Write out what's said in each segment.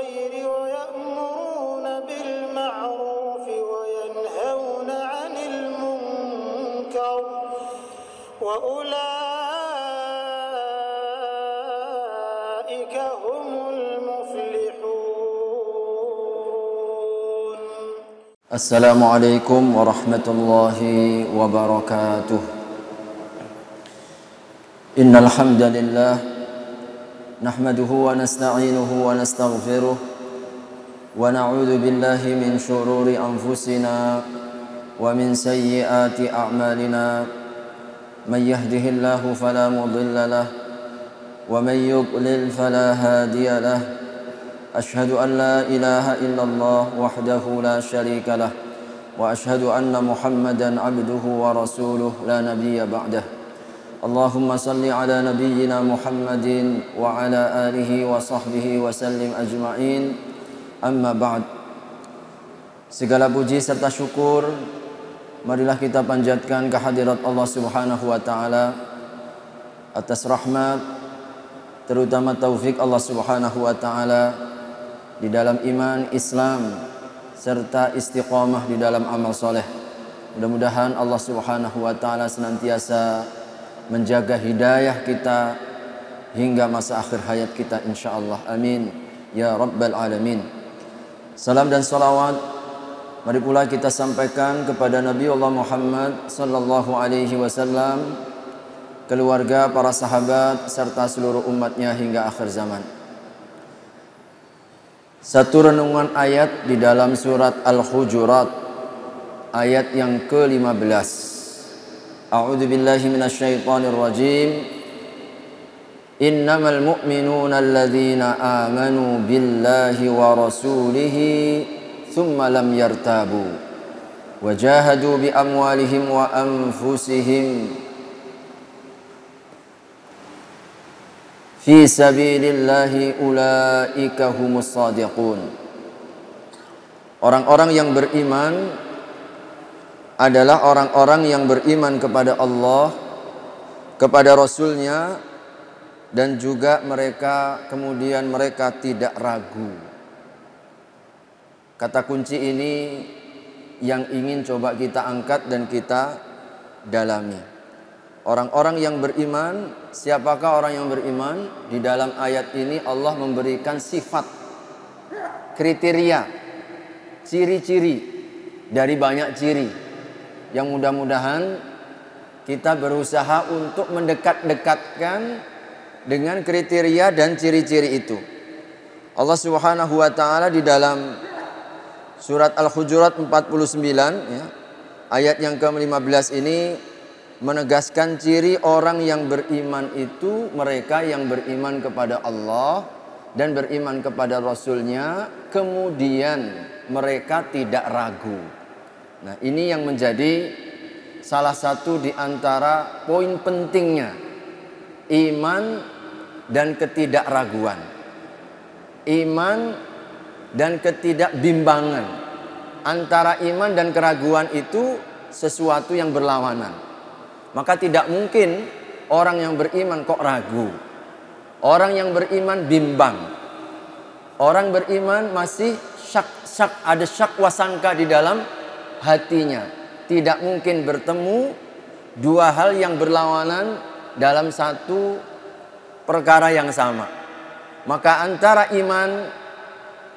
الخير ويأمرون بالمعروف وينهون عن المنكر وأولئك هم المفلحون. السلام عليكم ورحمة الله وبركاته. إن الحمد لله نحمده ونستعينه ونستغفره ونعوذ بالله من شرور أنفسنا ومن سيئات أعمالنا من يهده الله فلا مضل له ومن يضلل فلا هادي له أشهد أن لا إله إلا الله وحده لا شريك له وأشهد أن محمدا عبده ورسوله لا نبي بعده. اللهم صل على نبينا محمد وعلى آله وصحبه وسلم أجمعين. Amma ba'd. Segala puji serta syukur marilah kita panjatkan kehadirat Allah Subhanahu wa taala atas rahmat terutama taufik Allah Subhanahu wa taala di dalam iman Islam serta istiqamah di dalam amal soleh. Mudah-mudahan Allah Subhanahu wa taala senantiasa menjaga hidayah kita hingga masa akhir hayat kita insyaallah. Amin ya rabbal alamin. Salam dan salawat mari pula kita sampaikan kepada Nabi Allah Muhammad sallallahu alaihi wasallam, keluarga, para sahabat serta seluruh umatnya hingga akhir zaman. Satu renungan ayat di dalam surat Al-Hujurat ayat yang ke-15. A'udzu billahi minasyaitonir rajim. Innamal mu'minuna alladzina amanu billahi wa rasulihi thumma lam yartabu wa jahadu bi amwalihim wa anfusihim fi sabilillahi ulaika humus shadiqun. Orang-orang yang beriman adalah orang-orang yang beriman kepada Allah, kepada Rasul-Nya, dan juga mereka tidak ragu. Kata kunci ini yang ingin coba kita angkat dan kita dalami. Orang-orang yang beriman, siapakah orang yang beriman? Di dalam ayat ini Allah memberikan sifat, kriteria, ciri-ciri dari banyak ciri yang mudah-mudahan kita berusaha untuk mendekat-dekatkan dengan kriteria dan ciri-ciri itu. Allah Subhanahu wa taala di dalam surat Al-Hujurat 49 ya, ayat yang ke-15 ini menegaskan ciri orang yang beriman itu mereka yang beriman kepada Allah dan beriman kepada Rasul-Nya, kemudian mereka tidak ragu. Nah, ini yang menjadi salah satu di antara poin pentingnya iman dan ketidakraguan. Iman dan ketidakbimbangan. Antara iman dan keraguan itu sesuatu yang berlawanan. Maka tidak mungkin orang yang beriman kok ragu. Orang yang beriman bimbang. Orang beriman masih ada syak wasangka di dalam hatinya. Tidak mungkin bertemu dua hal yang berlawanan dalam satu perkara yang sama. Maka antara iman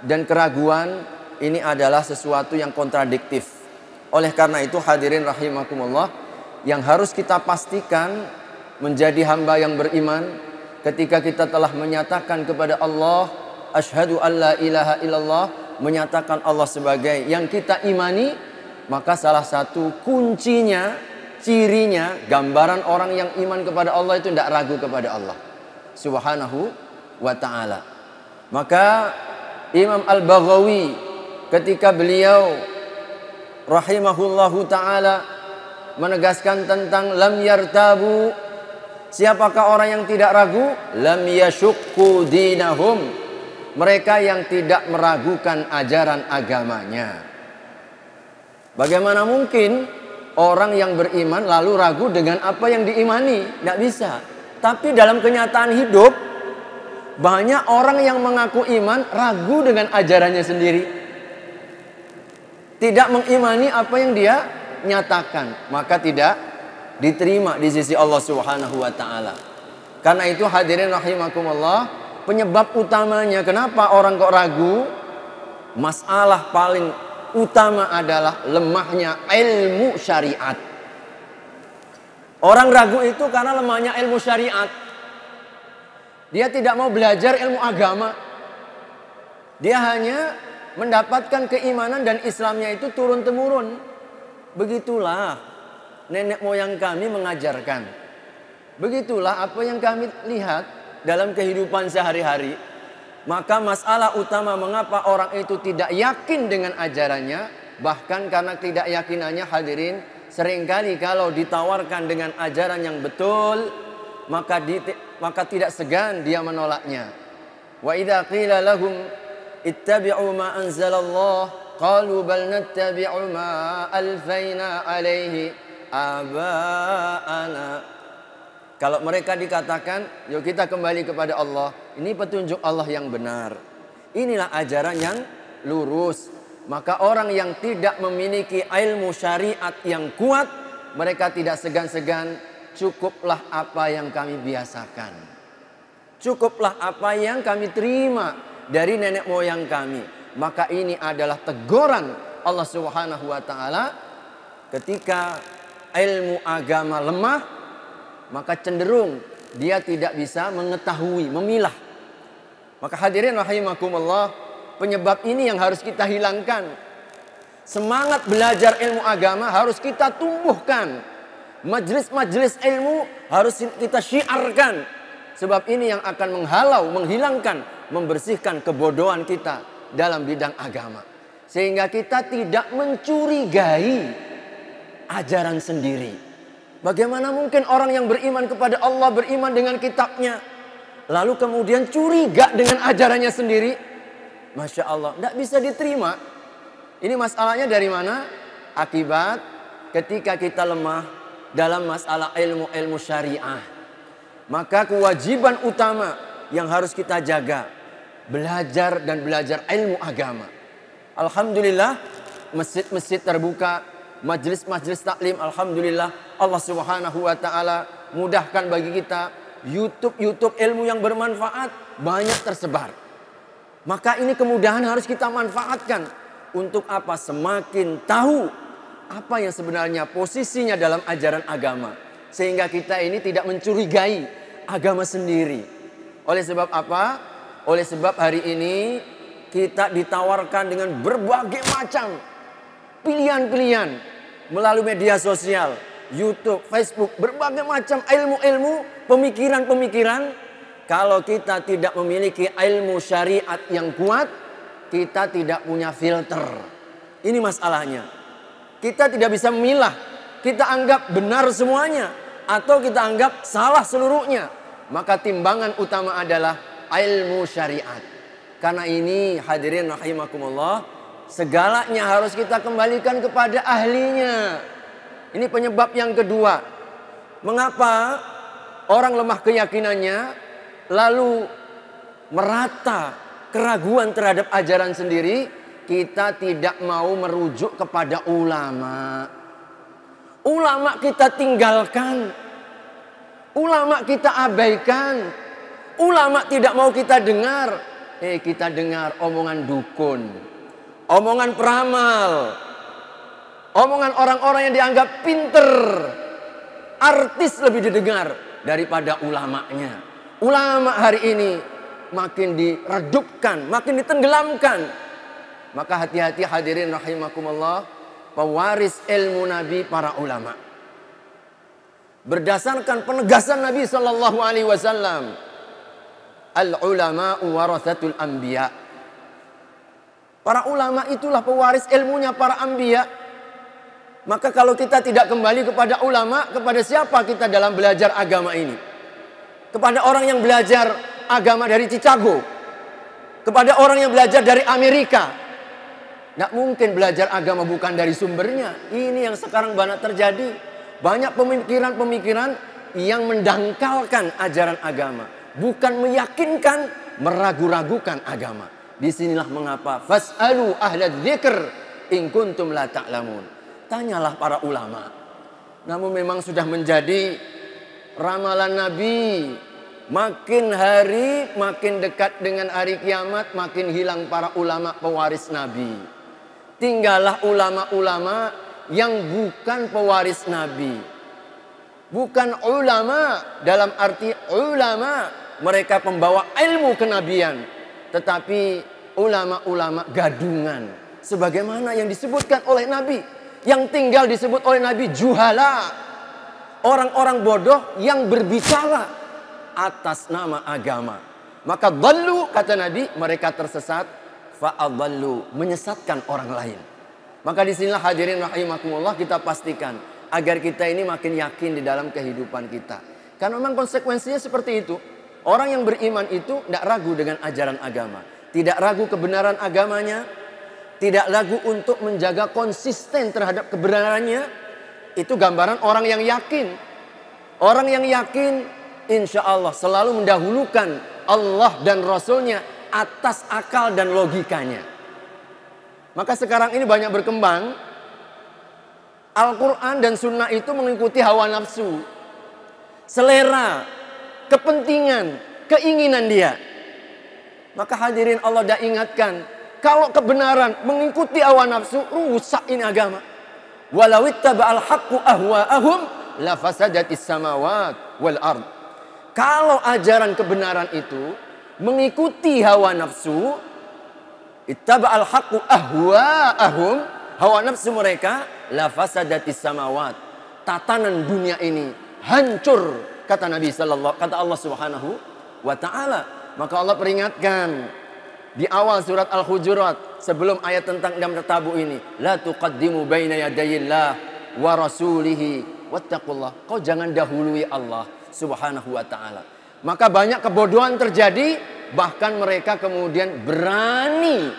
dan keraguan ini adalah sesuatu yang kontradiktif. Oleh karena itu hadirin rahimakumullah, yang harus kita pastikan menjadi hamba yang beriman ketika kita telah menyatakan kepada Allah asyhadu alla ilaha illallah, menyatakan Allah sebagai yang kita imani, maka salah satu kuncinya, cirinya, gambaran orang yang iman kepada Allah itu tidak ragu kepada Allah Subhanahu wa ta'ala. Maka Imam Al-Baghawi ketika beliau rahimahullahu ta'ala menegaskan tentang lam yartabu, siapakah orang yang tidak ragu? Lam yashukku dinahum, mereka yang tidak meragukan ajaran agamanya. Bagaimana mungkin orang yang beriman lalu ragu dengan apa yang diimani? Tidak bisa. Tapi dalam kenyataan hidup banyak orang yang mengaku iman ragu dengan ajarannya sendiri. Tidak mengimani apa yang dia nyatakan, maka tidak diterima di sisi Allah Subhanahu wa taala. Karena itu hadirin rahimakumullah, penyebab utamanya kenapa orang kok ragu, masalah paling utama adalah lemahnya ilmu syariat. Orang ragu itu karena lemahnya ilmu syariat. Dia tidak mau belajar ilmu agama. Dia hanya mendapatkan keimanan dan Islamnya itu turun-temurun. Begitulah nenek moyang kami mengajarkan. Begitulah apa yang kami lihat dalam kehidupan sehari-hari. Maka masalah utama mengapa orang itu tidak yakin dengan ajarannya, bahkan karena tidak yakinannya hadirin, seringkali kalau ditawarkan dengan ajaran yang betul, maka tidak segan dia menolaknya. Wa idza qila lahum ittabi'u ma anzalallah qalu bal nattabi'u ma alfaina alaihi aba'ana. Kalau mereka dikatakan, yuk kita kembali kepada Allah. Ini petunjuk Allah yang benar. Inilah ajaran yang lurus. Maka orang yang tidak memiliki ilmu syariat yang kuat, mereka tidak segan-segan, cukuplah apa yang kami biasakan. Cukuplah apa yang kami terima dari nenek moyang kami. Maka ini adalah teguran Allah Subhanahu wa taala ketika ilmu agama lemah, maka cenderung dia tidak bisa mengetahui, memilah. Maka hadirin rahimakumullah, penyebab ini yang harus kita hilangkan. Semangat belajar ilmu agama harus kita tumbuhkan. Majelis-majelis ilmu harus kita syiarkan. Sebab ini yang akan menghalau, menghilangkan, membersihkan kebodohan kita dalam bidang agama. Sehingga kita tidak mencurigai ajaran sendiri. Bagaimana mungkin orang yang beriman kepada Allah, beriman dengan kitabnya, lalu kemudian curiga dengan ajarannya sendiri? Masya Allah, tidak bisa diterima. Ini masalahnya dari mana? Akibat ketika kita lemah dalam masalah ilmu-ilmu syariah. Maka kewajiban utama yang harus kita jaga, belajar dan belajar ilmu agama. Alhamdulillah, masjid-masjid terbuka, majelis-majelis taklim, alhamdulillah, Allah Subhanahu wa taala mudahkan bagi kita. YouTube ilmu yang bermanfaat banyak tersebar. Maka ini kemudahan harus kita manfaatkan. Untuk apa? Semakin tahu apa yang sebenarnya posisinya dalam ajaran agama. Sehingga kita ini tidak mencurigai agama sendiri. Oleh sebab apa? Oleh sebab hari ini kita ditawarkan dengan berbagai macam pilihan-pilihan melalui media sosial, YouTube, Facebook, berbagai macam ilmu-ilmu, pemikiran-pemikiran. Kalau kita tidak memiliki ilmu syariat yang kuat, kita tidak punya filter. Ini masalahnya. Kita tidak bisa memilah. Kita anggap benar semuanya, atau kita anggap salah seluruhnya. Maka timbangan utama adalah ilmu syariat. Karena ini hadirin rahimakumullah, segalanya harus kita kembalikan kepada ahlinya. Ini penyebab yang kedua. Mengapa orang lemah keyakinannya lalu merata keraguan terhadap ajaran sendiri? Kita tidak mau merujuk kepada ulama. Ulama kita tinggalkan. Ulama kita abaikan. Ulama tidak mau kita dengar. Kita dengar omongan dukun, omongan peramal, omongan orang-orang yang dianggap pinter. Artis lebih didengar daripada ulamanya. Ulama hari ini makin diredupkan, makin ditenggelamkan. Maka hati-hati hadirin rahimakumullah, pewaris ilmu Nabi para ulama. Berdasarkan penegasan Nabi sallallahu alaihi wasallam, al-ulama warathatul anbiya. Para ulama itulah pewaris ilmunya para anbiya. Maka kalau kita tidak kembali kepada ulama, kepada siapa kita dalam belajar agama ini? Kepada orang yang belajar agama dari Chicago, kepada orang yang belajar dari Amerika. Tidak mungkin belajar agama bukan dari sumbernya. Ini yang sekarang banyak terjadi. Banyak pemikiran-pemikiran yang mendangkalkan ajaran agama. Bukan meyakinkan, meragu-ragukan agama. Disinilah mengapa fas'alu ahla dzikr in kuntum la ta'lamun. Tanyalah para ulama. Namun memang sudah menjadi ramalan Nabi. Makin hari makin dekat dengan hari kiamat, makin hilang para ulama pewaris Nabi. Tinggallah ulama-ulama yang bukan pewaris Nabi. Bukan ulama dalam arti ulama mereka pembawa ilmu kenabian, tetapi ulama-ulama gadungan. Sebagaimana yang disebutkan oleh Nabi, yang tinggal disebut oleh Nabi juhala. Orang-orang bodoh yang berbicara atas nama agama. Maka dhallu, kata Nabi, mereka tersesat. Fa'adhallu, menyesatkan orang lain. Maka disinilah hadirin rahimakumullah kita pastikan agar kita ini makin yakin di dalam kehidupan kita. Karena memang konsekuensinya seperti itu. Orang yang beriman itu tidak ragu dengan ajaran agama. Tidak ragu kebenaran agamanya. Tidak ragu untuk menjaga konsisten terhadap kebenarannya. Itu gambaran orang yang yakin. Orang yang yakin insya Allah selalu mendahulukan Allah dan Rasulnya atas akal dan logikanya. Maka sekarang ini banyak berkembang. Al-Quran dan Sunnah itu mengikuti hawa nafsu, selera, kepentingan, keinginan dia. Maka hadirin Allah dah ingatkan, kalau kebenaran mengikuti hawa nafsu, rusak ini agama. Walau ittaba'al haqqu ahwa'ahum la fasadatis samawat wal ard. Kalau ajaran kebenaran itu mengikuti hawa nafsu, ittaba'al haqqu ahwa'ahum, hawa nafsu mereka, la fasadatis samawat. Tatanan dunia ini hancur, kata Nabi sallallahu, kata Allah Subhanahu wa taala. Maka Allah peringatkan di awal surat Al-Hujurat sebelum ayat tentang dam tabu ini, la tuqaddimu baina yadayillah wa rasulihi wattaqullah. Kau jangan dahului Allah Subhanahu wa taala. Maka banyak kebodohan terjadi, bahkan mereka kemudian berani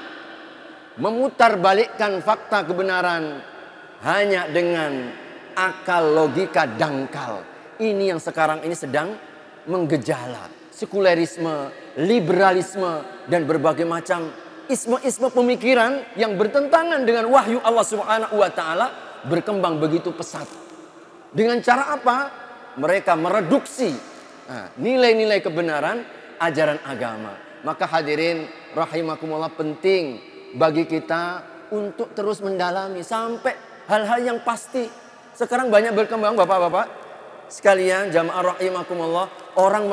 memutarbalikkan fakta kebenaran hanya dengan akal logika dangkal. Ini yang sekarang ini sedang menggejala. Sekulerisme, liberalisme, dan berbagai macam isme-isme pemikiran yang bertentangan dengan wahyu Allah Subhanahu wa taala berkembang begitu pesat. Dengan cara apa? Mereka mereduksi nilai-nilai kebenaran ajaran agama. Maka hadirin rahimakumullah, penting bagi kita untuk terus mendalami sampai hal-hal yang pasti. Sekarang banyak berkembang bapak-bapak sekalian, jamaah rahimakumullah, orang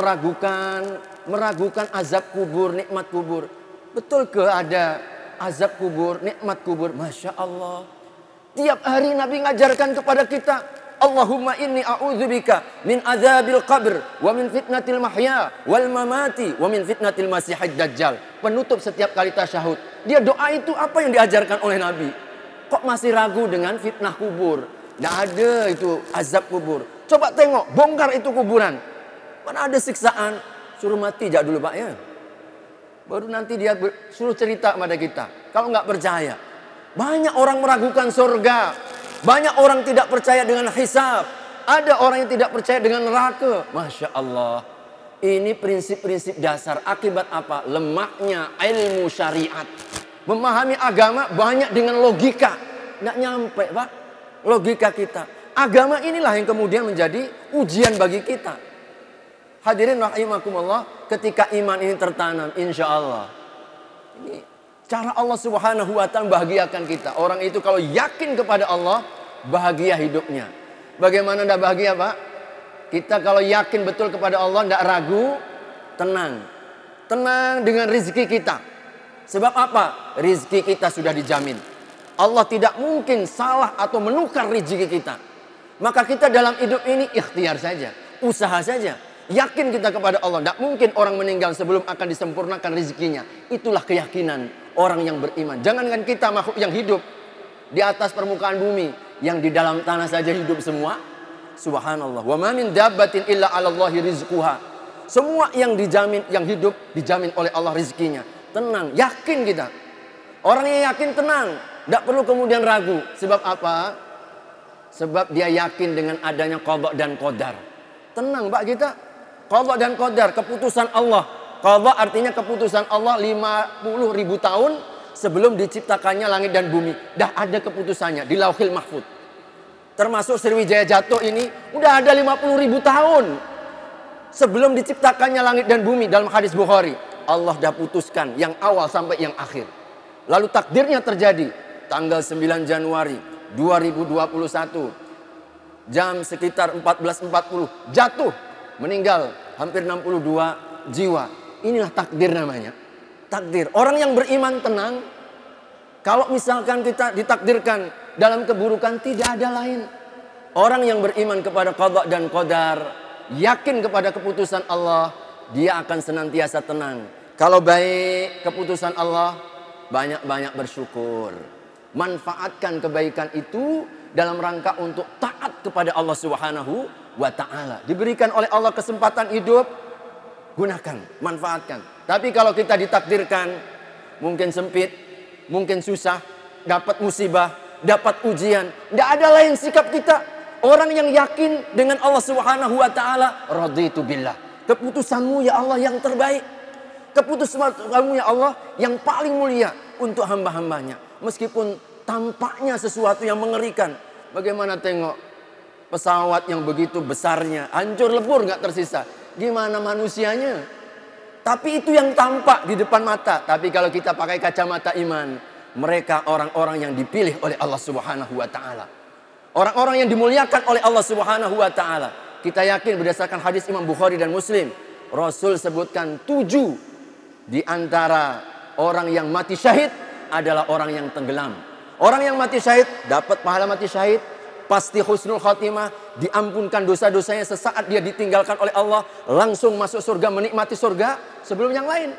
meragukan azab kubur, nikmat kubur. Betul ke ada azab kubur, nikmat kubur? Masya Allah. Tiap hari Nabi ngajarkan kepada kita, Allahumma inni a'udzubika min azabil qabr wa min fitnatil mahya wal mamati wa min fitnatil masihid dajjal. Penutup setiap kali tasyahud. Dia doa itu apa yang diajarkan oleh Nabi? Kok masih ragu dengan fitnah kubur? Tidak ada itu azab kubur. Coba tengok, bongkar itu kuburan. Mana ada siksaan? Suruh mati jak dulu Pak ya. Baru nanti dia suruh cerita kepada kita. Kalau nggak percaya. Banyak orang meragukan surga. Banyak orang tidak percaya dengan hisab. Ada orang yang tidak percaya dengan neraka. Masya Allah. Ini prinsip-prinsip dasar. Akibat apa? Lemahnya ilmu syariat. Memahami agama banyak dengan logika. Nggak nyampe Pak. Logika kita. Agama inilah yang kemudian menjadi ujian bagi kita. Hadirin rahimakumullah, ketika iman ini tertanam, insya Allah. Ini cara Allah Subhanahu wa ta'ala bahagiakan kita. Orang itu kalau yakin kepada Allah, bahagia hidupnya. Bagaimana tidak bahagia Pak? Kita kalau yakin betul kepada Allah, tidak ragu, tenang. Tenang dengan rizki kita. Sebab apa? Rizki kita sudah dijamin. Allah tidak mungkin salah atau menukar rizki kita. Maka kita dalam hidup ini ikhtiar saja, usaha saja. Yakin kita kepada Allah. Tidak mungkin orang meninggal sebelum akan disempurnakan rezekinya. Itulah keyakinan orang yang beriman. Jangankan kita makhluk yang hidup di atas permukaan bumi, yang di dalam tanah saja hidup semua. Subhanallah. Wa ma min dabbatin illa 'alallahi rizquha. Semua yang dijamin, yang hidup dijamin oleh Allah rezekinya. Tenang, yakin kita. Orang yang yakin tenang, tidak perlu kemudian ragu. Sebab apa? Sebab dia yakin dengan adanya qada dan qadar. Tenang Pak kita. Qada dan qadar, keputusan Allah. Qadha artinya keputusan Allah 50.000 tahun sebelum diciptakannya langit dan bumi. Dah ada keputusannya di Lauhil Mahfuz. Termasuk Sriwijaya jatuh ini udah ada 50.000 tahun sebelum diciptakannya langit dan bumi dalam hadis Bukhari. Allah dah putuskan yang awal sampai yang akhir. Lalu takdirnya terjadi tanggal 9 Januari 2021. Jam sekitar 14.40 jatuh, meninggal hampir 62 jiwa. Inilah takdir namanya. Takdir. Orang yang beriman tenang. Kalau misalkan kita ditakdirkan dalam keburukan, tidak ada lain. Orang yang beriman kepada qada dan qadar, yakin kepada keputusan Allah, dia akan senantiasa tenang. Kalau baik keputusan Allah, banyak-banyak bersyukur. Manfaatkan kebaikan itu dalam rangka untuk taat kepada Allah Subhanahu wa ta'ala. Diberikan oleh Allah kesempatan hidup, gunakan, manfaatkan. Tapi kalau kita ditakdirkan, mungkin sempit, mungkin susah, dapat musibah, dapat ujian, tidak ada lain sikap kita. Orang yang yakin dengan Allah Subhanahu wa ta'ala, raditu billah. Keputusanmu ya Allah yang terbaik. Keputusanmu ya Allah yang paling mulia untuk hamba-hambanya. Meskipun tampaknya sesuatu yang mengerikan. Bagaimana tengok pesawat yang begitu besarnya, hancur lebur nggak tersisa. Gimana manusianya? Tapi itu yang tampak di depan mata. Tapi kalau kita pakai kacamata iman, mereka orang-orang yang dipilih oleh Allah Subhanahu wa ta'ala. Orang-orang yang dimuliakan oleh Allah Subhanahu wa ta'ala. Kita yakin berdasarkan hadis Imam Bukhari dan Muslim, Rasul sebutkan 7 di antara orang yang mati syahid adalah orang yang tenggelam. Orang yang mati syahid dapat pahala mati syahid, pasti husnul khatimah, diampunkan dosa-dosanya sesaat dia ditinggalkan oleh Allah, langsung masuk surga, menikmati surga sebelum yang lain.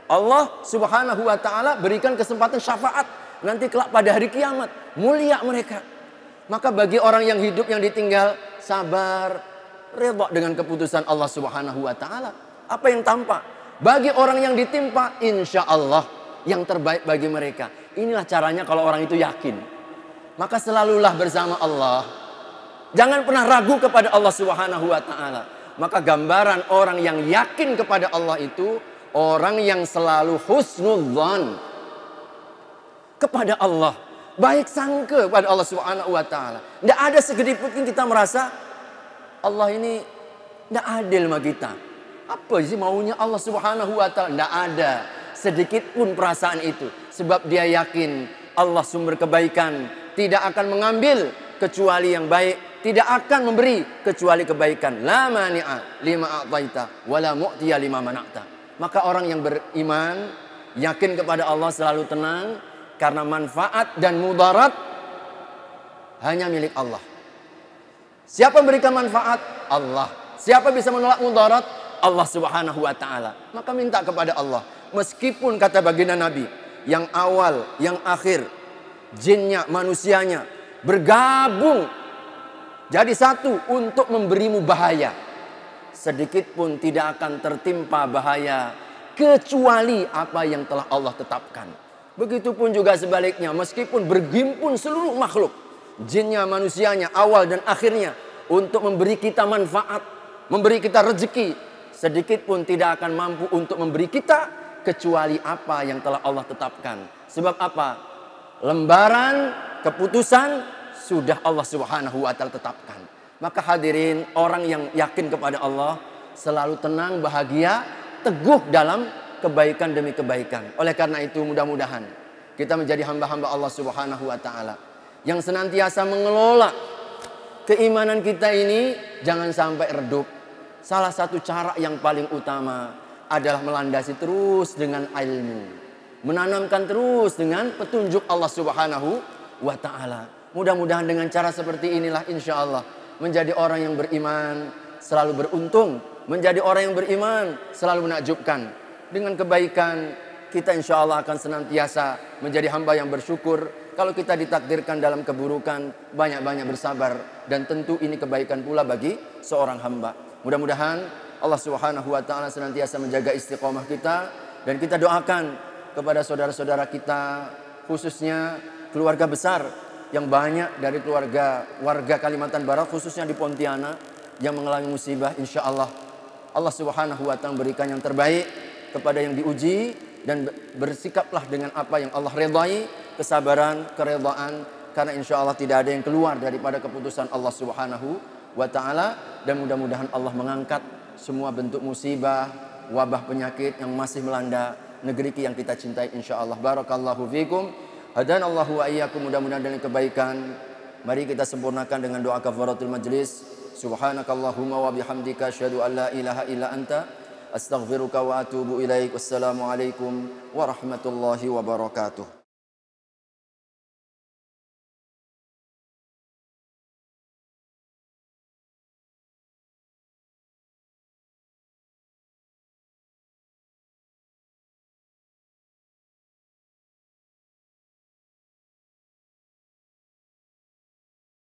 Allah Subhanahu wa ta'ala berikan kesempatan syafaat nanti kelak pada hari kiamat, mulia mereka. Maka bagi orang yang hidup yang ditinggal, sabar, redha dengan keputusan Allah Subhanahu wa ta'ala. Apa yang tampak? Bagi orang yang ditimpa, insya Allah yang terbaik bagi mereka. Inilah caranya kalau orang itu yakin. Maka selalulah bersama Allah. Jangan pernah ragu kepada Allah Subhanahu wa ta'ala. Maka gambaran orang yang yakin kepada Allah itu orang yang selalu husnudzan kepada Allah. Baik sangka kepada Allah Subhanahu wa ta'ala. Tidak ada segedip pun kita merasa Allah ini tidak adil sama kita. Apa sih maunya Allah Subhanahu wa ta'ala? Tidak ada sedikit pun perasaan itu. Sebab dia yakin Allah sumber kebaikan. Tidak akan mengambil kecuali yang baik. Tidak akan memberi kecuali kebaikan. La mani'a lima a'taita wa la mu'tiya lima mana'ta. Maka orang yang beriman, yakin kepada Allah selalu tenang. Karena manfaat dan mudarat hanya milik Allah. Siapa memberikan manfaat? Allah. Siapa bisa menolak mudarat? Allah Subhanahu wa ta'ala. Maka minta kepada Allah. Meskipun kata baginda Nabi, yang awal, yang akhir, jinnya, manusianya bergabung jadi satu untuk memberimu bahaya, sedikit pun tidak akan tertimpa bahaya kecuali apa yang telah Allah tetapkan. Begitupun juga sebaliknya, meskipun berhimpun seluruh makhluk, jinnya, manusianya, awal dan akhirnya, untuk memberi kita manfaat, memberi kita rezeki, sedikit pun tidak akan mampu untuk memberi kita kecuali apa yang telah Allah tetapkan. Sebab apa? Lembaran keputusan sudah Allah Subhanahu wa ta'ala tetapkan. Maka hadirin, orang yang yakin kepada Allah selalu tenang, bahagia, teguh dalam kebaikan demi kebaikan. Oleh karena itu mudah-mudahan kita menjadi hamba-hamba Allah Subhanahu wa ta'ala yang senantiasa mengelola keimanan kita ini jangan sampai redup. Salah satu cara yang paling utama adalah melandasi terus dengan ilmu, menanamkan terus dengan petunjuk Allah Subhanahu wa ta'ala. Mudah-mudahan dengan cara seperti inilah insya Allah menjadi orang yang beriman selalu beruntung, menjadi orang yang beriman selalu menakjubkan. Dengan kebaikan kita insya Allah akan senantiasa menjadi hamba yang bersyukur. Kalau kita ditakdirkan dalam keburukan, banyak-banyak bersabar. Dan tentu ini kebaikan pula bagi seorang hamba. Mudah-mudahan Allah Subhanahu wa ta'ala senantiasa menjaga istiqomah kita. Dan kita doakan kepada saudara-saudara kita, khususnya keluarga besar yang banyak dari warga Kalimantan Barat, khususnya di Pontianak yang mengalami musibah. Insya Allah Allah Subhanahu wa ta'ala berikan yang terbaik. kepada yang diuji dan bersikaplah dengan apa yang Allah redai, kesabaran, keredaan, karena insya Allah tidak ada yang keluar daripada keputusan Allah Subhanahu wa ta'ala. Dan mudah-mudahan Allah mengangkat semua bentuk musibah, wabah penyakit yang masih melanda negeri yang kita cintai insya Allah. Barakallahu fikum. Hadanallahu wa iyyakum, mudah-mudahan dengan kebaikan. Mari kita sempurnakan dengan doa kafaratul majlis. Subhanakallahumma wa bihamdika asyhadu an la ilaha illa anta astaghfiruka wa atubu ilaik. Wassalamualaikum warahmatullahi wabarakatuh.